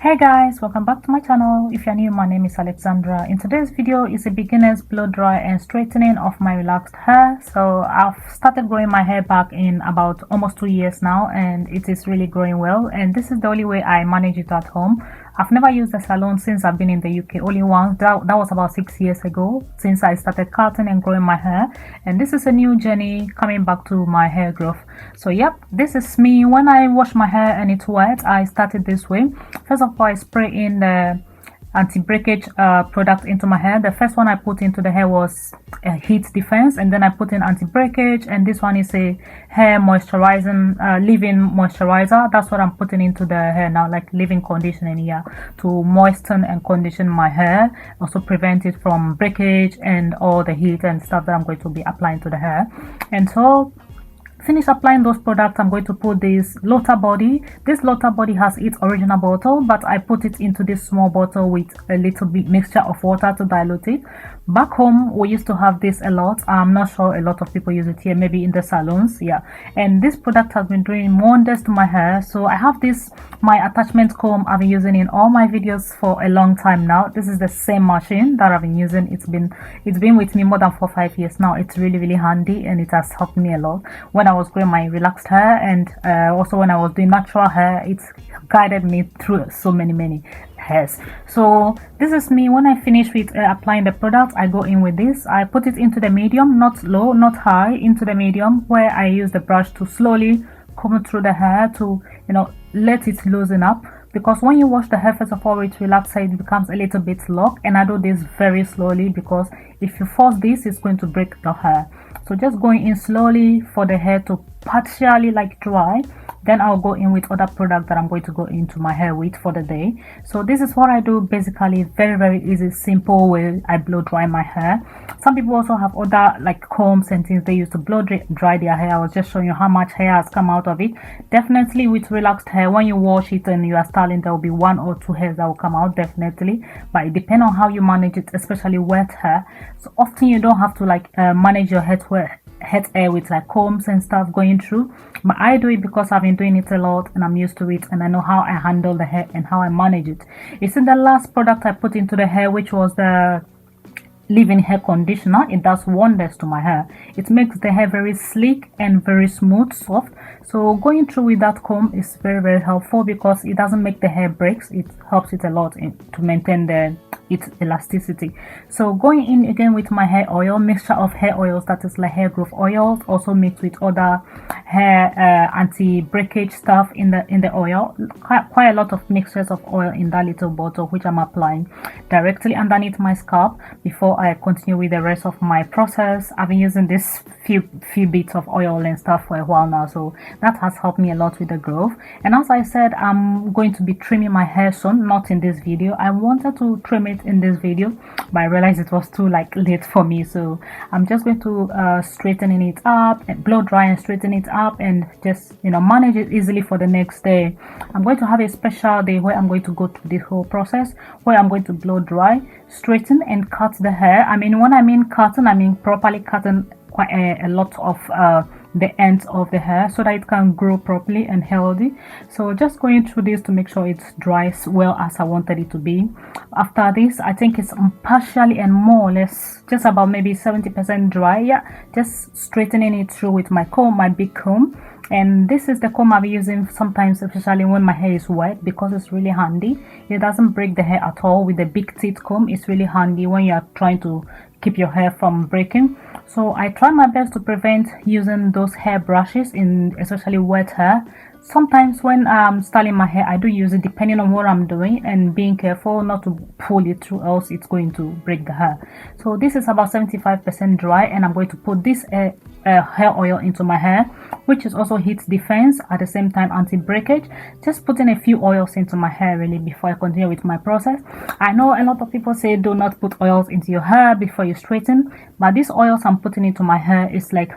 Hey guys, welcome back to my channel. If you're new, my name is Alexandra. In today's video is a beginner's blow dry and straightening of my relaxed hair. So I've started growing my hair back in about almost 2 years now, and it is really growing well, and this is the only way I manage it at home. I've never used a salon since I've been in the UK, only once. That was about 6 years ago since I started cutting and growing my hair, and this is a new journey coming back to my hair growth. So yep, this is me when I wash my hair and it's wet. I started this way. First of all, I spray in the anti-breakage product into my hair. The first one I put into the hair was a heat defense, and then I put in anti-breakage, and this one is a hair moisturizing leave-in moisturizer. That's what I'm putting into the hair now, like leave-in conditioning here to moisten and condition my hair, also prevent it from breakage and all the heat and stuff that I'm going to be applying to the hair. And so finish applying those products, I'm going to put this loader body. This loader body has its original bottle, but I put it into this small bottle with a little bit mixture of water to dilute it. Back home we used to have this a lot. I'm not sure a lot of people use it here, maybe in the salons. Yeah, and this product has been doing wonders to my hair. So I have this, my attachment comb I've been using in all my videos for a long time now. This is the same machine that I've been using. It's been with me more than 4 or 5 years now. It's really handy, and it has helped me a lot when I was growing my relaxed hair, and also when I was doing natural hair. It's guided me through so many hairs. So this is me when I finish with applying the product. I go in with this. I put it into the medium, not low, not high, into the medium, where I use the brush to slowly comb through the hair to, you know, let it loosen up. Because when you wash the hair, first of all, it relaxes, it becomes a little bit locked, and I do this very slowly because if you force this, it's going to break the hair. So just going in slowly for the hair to partially like dry. Then I'll go in with other product that I'm going to go into my hair with for the day. So this is what I do basically. Very easy, simple way I blow dry my hair. Some people also have other like combs and things they use to blow dry their hair. I was just showing you how much hair has come out of it. Definitely with relaxed hair, when you wash it and you are styling, there will be 1 or 2 hairs that will come out, definitely, but it depends on how you manage it, especially wet hair. So often you don't have to like manage your head hair with like combs and stuff going through, but I do it because I've been doing it a lot and I'm used to it, and I know how I handle the hair and how I manage it. It's in the last product I put into the hair, which was the leave-in hair conditioner. It does wonders to my hair. It makes the hair very sleek and very smooth, soft. So going through with that comb is very helpful because it doesn't make the hair breaks. It helps it a lot to maintain its elasticity. So going in again with my hair oil, mixture of hair oils, that is like hair growth oils, also mixed with other hair anti-breakage stuff in the oil. Quite a lot of mixtures of oil in that little bottle, which I'm applying directly underneath my scalp before I continue with the rest of my process. I've been using this few bits of oil and stuff for a while now, so that has helped me a lot with the growth. And as I said, I'm going to be trimming my hair soon, not in this video. I wanted to trim it in this video, but I realized it was too like late for me, so I'm just going to straighten it up and blow dry and straighten it up, and just, you know, manage it easily for the next day. I'm going to have a special day where I'm going to go through this whole process, where I'm going to blow dry, straighten and cut the hair. I mean, when I mean cutting, I mean properly cutting quite a lot of the ends of the hair so that it can grow properly and healthy. So just going through this to make sure it dries well as I wanted it to be. After this, I think it's partially and more or less just about maybe 70% dry. Yeah, just straightening it through with my comb, my big comb. And this is the comb I'll be using sometimes, especially when my hair is wet, because it's really handy. It doesn't break the hair at all. With the big teeth comb, it's really handy when you are trying to keep your hair from breaking. So I try my best to prevent using those hair brushes in especially wet hair. Sometimes when I'm styling my hair, I do use it depending on what I'm doing, and being careful not to pull it through, else it's going to break the hair. So this is about 75% dry, and I'm going to put this hair oil into my hair, which is also heat defense, at the same time anti-breakage. Just putting a few oils into my hair really before I continue with my process. I know a lot of people say do not put oils into your hair before you straighten, but these oils I'm putting into my hair is like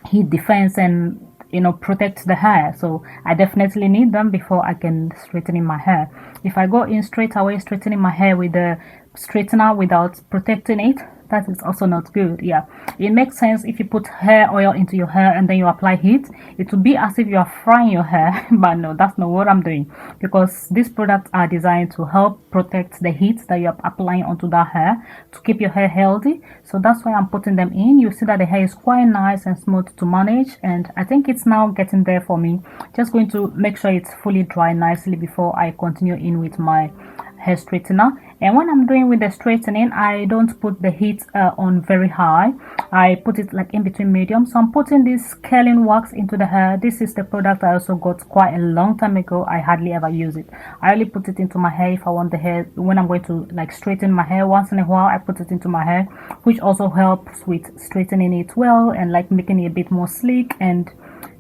heat defense and, you know, protect the hair. So I definitely need them before I can straighten in my hair. If I go in straight away straightening my hair with the straightener without protecting it, that is also not good. Yeah, it makes sense if you put hair oil into your hair and then you apply heat. It will be as if you are frying your hair, but no, that's not what I'm doing, because these products are designed to help protect the heat that you're applying onto that hair to keep your hair healthy. So that's why I'm putting them in. You see that the hair is quite nice and smooth to manage, and I think it's now getting there for me. Just going to make sure it's fully dry nicely before I continue in with my hair straightener. And when I'm doing with the straightening, I don't put the heat on very high. I put it like in between medium. So I'm putting this curling wax into the hair. This is the product I also got quite a long time ago. I hardly ever use it. I only put it into my hair if I want the hair, when I'm going to like straighten my hair once in a while. I put it into my hair, which also helps with straightening it well and like making it a bit more sleek and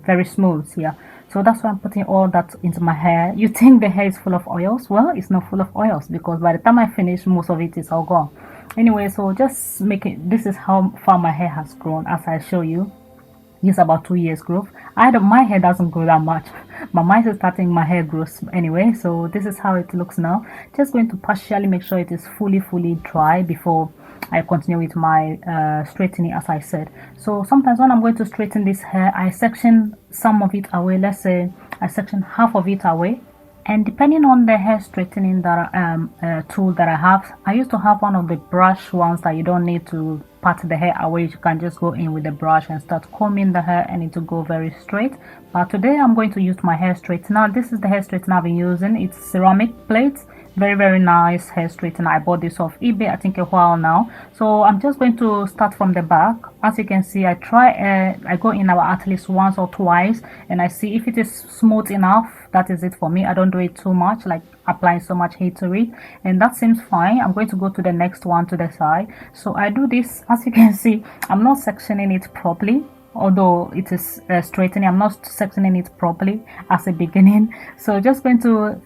very smooth. Yeah, so that's why I'm putting all that into my hair. You think the hair is full of oils? Well, it's not full of oils, because by the time I finish, most of it is all gone. Anyway, so just make it, this is how far my hair has grown. As I show you, it's about 2 years growth. My hair doesn't grow that much, but mine is starting, my hair grows anyway. So this is how it looks now. Just going to partially make sure it is fully dry before I continue with my straightening, as I said. So sometimes when I'm going to straighten this hair, I section some of it away. Let's say I section half of it away, and depending on the hair straightening that tool that I have, I used to have one of the brush ones that you don't need to part the hair away. You can just go in with the brush and start combing the hair, and it will go very straight. But today I'm going to use my hair straightener. This is the hair straightener I've been using. It's ceramic plates. Very nice hair straightener. I bought this off eBay, I think a while now. So I'm just going to start from the back. As you can see, I go in about at least once or twice, and I see if it is smooth enough. That is it for me. I don't do it too much, like applying so much heat to it, and that seems fine. I'm going to go to the next one to the side. So I do this. As you can see, I'm not sectioning it properly. Although it is straightening, I'm not sectioning it properly as a beginning. So just going to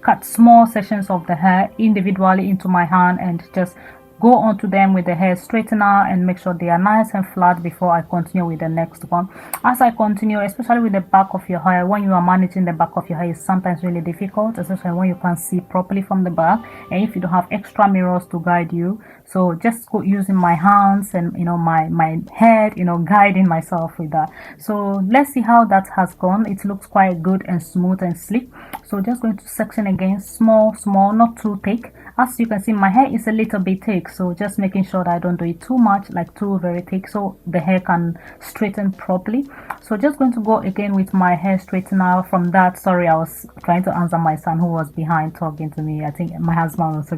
cut small sections of the hair individually into my hand and just go onto them with the hair straightener and make sure they are nice and flat before I continue with the next one. As I continue, especially with the back of your hair, when you are managing the back of your hair, it's sometimes really difficult, especially when you can't see properly from the back and if you don't have extra mirrors to guide you. So just go using my hands and my head, guiding myself with that. So let's see how that has gone. It looks quite good and smooth and sleek. So just going to section again, small, not too thick. As you can see, my hair is a little bit thick, so just making sure that I don't do it too much, like too very thick, so the hair can straighten properly. So just going to go again with my hair straightener from that. Sorry, I was trying to answer my son who was behind talking to me. I think my husband was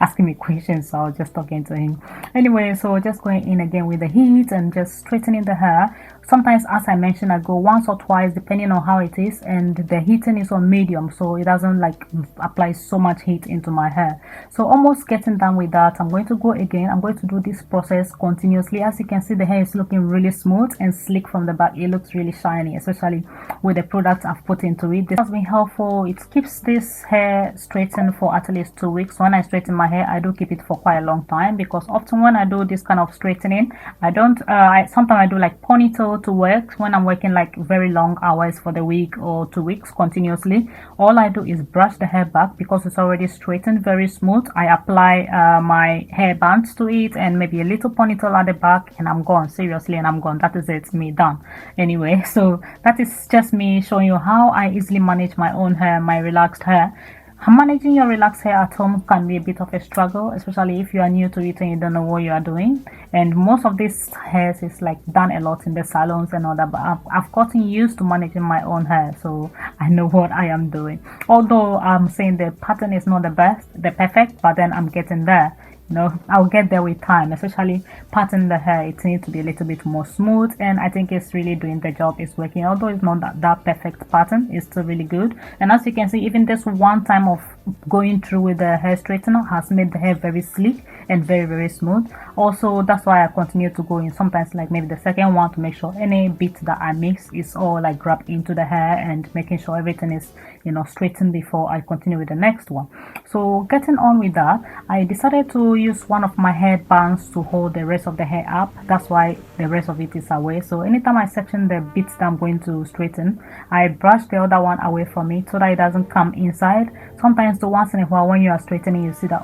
asking me questions, so I was just talking to him. Anyway, so just going in again with the heat and just straightening the hair. Sometimes, as I mentioned, I go once or twice depending on how it is, and the heating is on medium, so it doesn't like apply so much heat into my hair. So almost getting done with that, I'm going to go again. I'm going to do this process continuously. As you can see, the hair is looking really smooth and sleek from the back. It looks really shiny, especially with the products I've put into it. This has been helpful. It keeps this hair straightened for at least 2 weeks. When I straighten my hair, I do keep it for quite a long time, because often when I do this kind of straightening, I don't sometimes I do like ponytail to work when I'm working like very long hours for the week or 2 weeks continuously. All I do is brush the hair back because it's already straightened, very smooth. I apply my hair bands to it and maybe a little ponytail at the back, and I'm gone. Seriously, and I'm gone. That is it, me done. Anyway, so that is just me showing you how I easily manage my own hair, my relaxed hair. Managing your relaxed hair at home can be a bit of a struggle, especially if you are new to it and you don't know what you are doing. And most of this hair is like done a lot in the salons and all that, but I've gotten used to managing my own hair, so I know what I am doing. Although I'm saying the pattern is not the perfect, but then I'm getting there. I'll get there with time. Especially parting the hair, it needs to be a little bit more smooth, and I think it's really doing the job. It's working. Although it's not that perfect pattern, it's still really good. And as you can see, even this one time of going through with the hair straightener has made the hair very sleek and very smooth. Also, that's why I continue to go in sometimes, like maybe the second one, to make sure any bit that I mix is all like grabbed into the hair, and making sure everything is straightened before I continue with the next one. So getting on with that, I decided to use one of my hair bands to hold the rest of the hair up. That's why the rest of it is away. So anytime I section the bits that I'm going to straighten, I brush the other one away from it so that it doesn't come inside. Sometimes the once in a while when you are straightening, you see that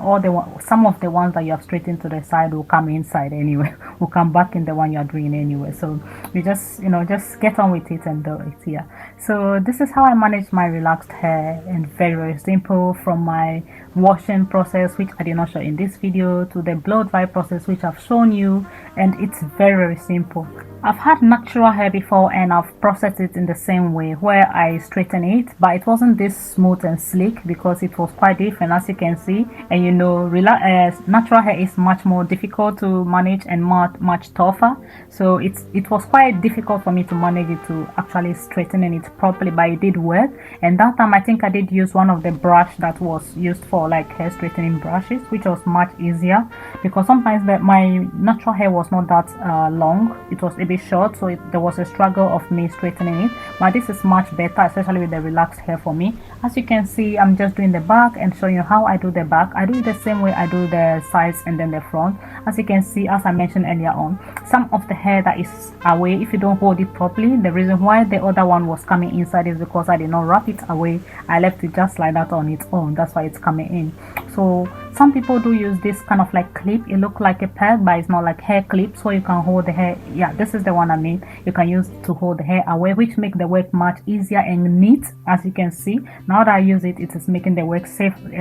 some of the ones that you have straightened to the side will come inside anyway, will come back in the one you are doing anyway. So you just just get on with it and do it. Yeah, so this is how I manage my relaxed hair, and very, very simple, from my washing process, which I did not show in this video, to the blow dry process, which I've shown you, and it's very, very simple. I've had natural hair before and I've processed it in the same way, where I straighten it, but it wasn't this smooth and sleek because it was quite different, as you can see. And you know, natural hair is much more difficult to manage and much tougher, so it was quite difficult for me to manage it, to actually straightening it properly, but it did work. And that time I think I did use one of the brush that was used for like hair straightening brushes, which was much easier, because sometimes my natural hair was not that long, it was a bit short, so there was a struggle of me straightening it. But this is much better, especially with the relaxed hair for me. As you can see, I'm just doing the back and showing you how I do the back. I do it the same way I do the sides and then the front. As you can see, as I mentioned earlier on, some of the hair that is away, if you don't hold it properly, the reason why the other one was coming inside is because I did not wrap it away. I left it just like that on its own. That's why it's coming in. So some people do use this kind of like clip. It looks like a peg, but it's not, like hair clip, so you can hold the hair. Yeah, this is the one I mean. You can use to hold the hair away, which make the work much easier and neat. As you can see, now that I use it, it is making the work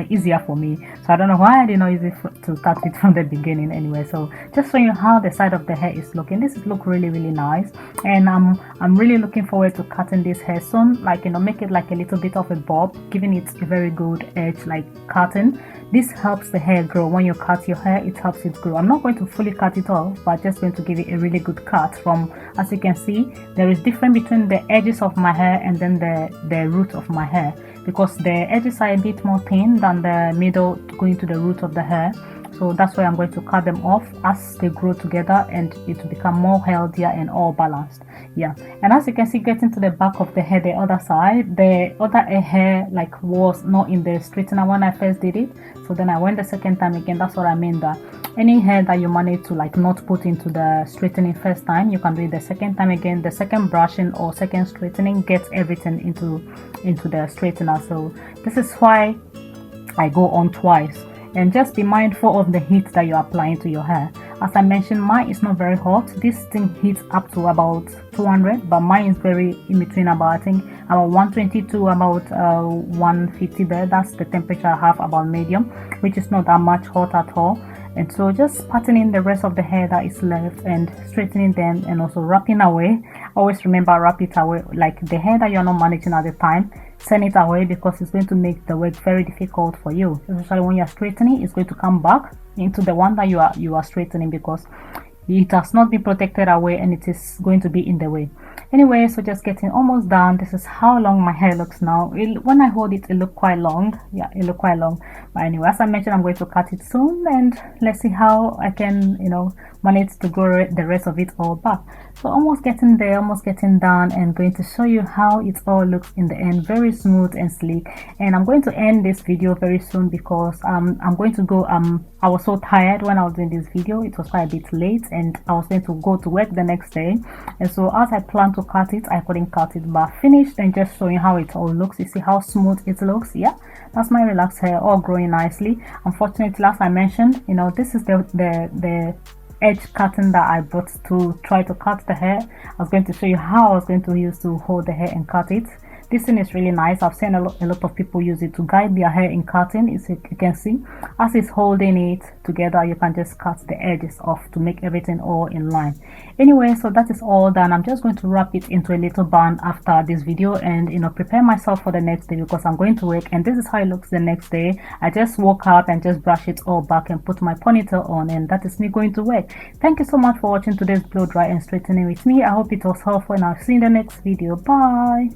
easier for me. So I don't know why I did not use it to cut it from the beginning anyway. So just showing you how the side of the hair is looking. This is look really, really nice, and I'm really looking forward to cutting this hair soon, like, you know, make it like a little bit of a bob, giving it a very good edge, like cutting. This helps the hair grow. When you cut your hair, it helps it grow. I'm not going to fully cut it off, but just going to give it a really good cut. From, as you can see, there is difference between the edges of my hair and then the root of my hair, because the edges are a bit more thin than the middle going to the root of the hair. So that's why I'm going to cut them off as they grow together, and it will become more healthier and all balanced. Yeah, and as you can see, getting to the back of the hair, the other side, the other hair like was not in the straightener when I first did it. So then I went the second time again. That's what I mean, that any hair that you manage to like not put into the straightening first time, you can do it the second time again. The second brushing or second straightening gets everything into the straightener. So this is why I go on twice. And just be mindful of the heat that you're applying to your hair. As I mentioned, mine is not very hot. This thing heats up to about 200, but mine is very in between, about I think about 120 to about 150 there. That's the temperature I have, about medium, which is not that much hot at all. And so just patterning the rest of the hair that is left and straightening them, and also wrapping away. Always remember, wrap it away, like the hair that you're not managing at the time, send it away, because it's going to make the work very difficult for you, especially when you're straightening. It's going to come back into the one that you are straightening, because it has not been protected away and it is going to be in the way anyway. So just getting almost done. This is how long my hair looks now. When I hold it, it look quite long. Yeah, it look quite long, but anyway, as I mentioned, I'm going to cut it soon, and let's see how I can, you know, manage to grow the rest of it all back. So almost getting there, almost getting done, and going to show you how it all looks in the end. Very smooth and sleek. And I'm going to end this video very soon, because I'm going to go. I was so tired when I was doing this video. It was quite a bit late, and I was going to go to work the next day, and so as I planned to cut it, I couldn't cut it, but finished and just showing how it all looks. You see how smooth it looks? Yeah, that's my relaxed hair, all growing nicely. Unfortunately, as I mentioned, you know, this is the edge cutting that I brought to try to cut the hair. I was going to show you how I was going to use to hold the hair and cut it. This thing is really nice. I've seen a lot of people use it to guide their hair in cutting. You can see as it's holding it together, you can just cut the edges off to make everything all in line. Anyway, so that is all done. I'm just going to wrap it into a little bun after this video, and, you know, prepare myself for the next day, because I'm going to work. And this is how it looks the next day. I just woke up and just brush it all back and put my ponytail on, and that is me going to work. Thank you so much for watching today's blow dry and straightening with me. I hope it was helpful, and I'll see you in the next video. Bye.